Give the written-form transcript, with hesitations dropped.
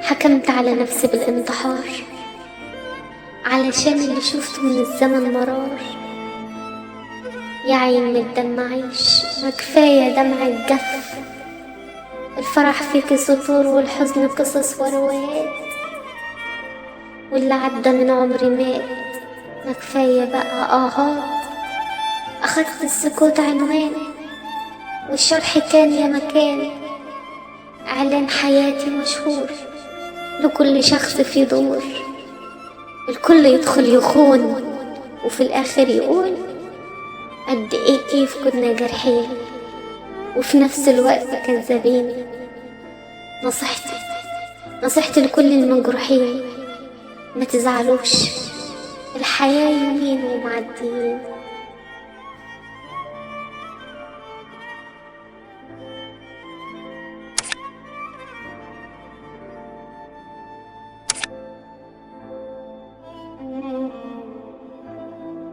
حكمت على نفسي بالانتحار علشان اللي شفته من الزمن مرار. يا عين من الدم عيش، ما كفاية دمع الجف. الفرح فيك سطور والحزن قصص وروايات، واللي عدى من عمري مات، ما كفاية بقى آهات. أخدت السكوت عنوان والشرح كان يا مكان، إعلان حياتي مشهور لكل شخص في دور. الكل يدخل يخون وفي الآخر يقول قد إيه كيف كنا جرحين وفي نفس الوقت كذابين. نصيحتي لكل المجروحين، ما تزعلوش، الحياة يومين ومعديين.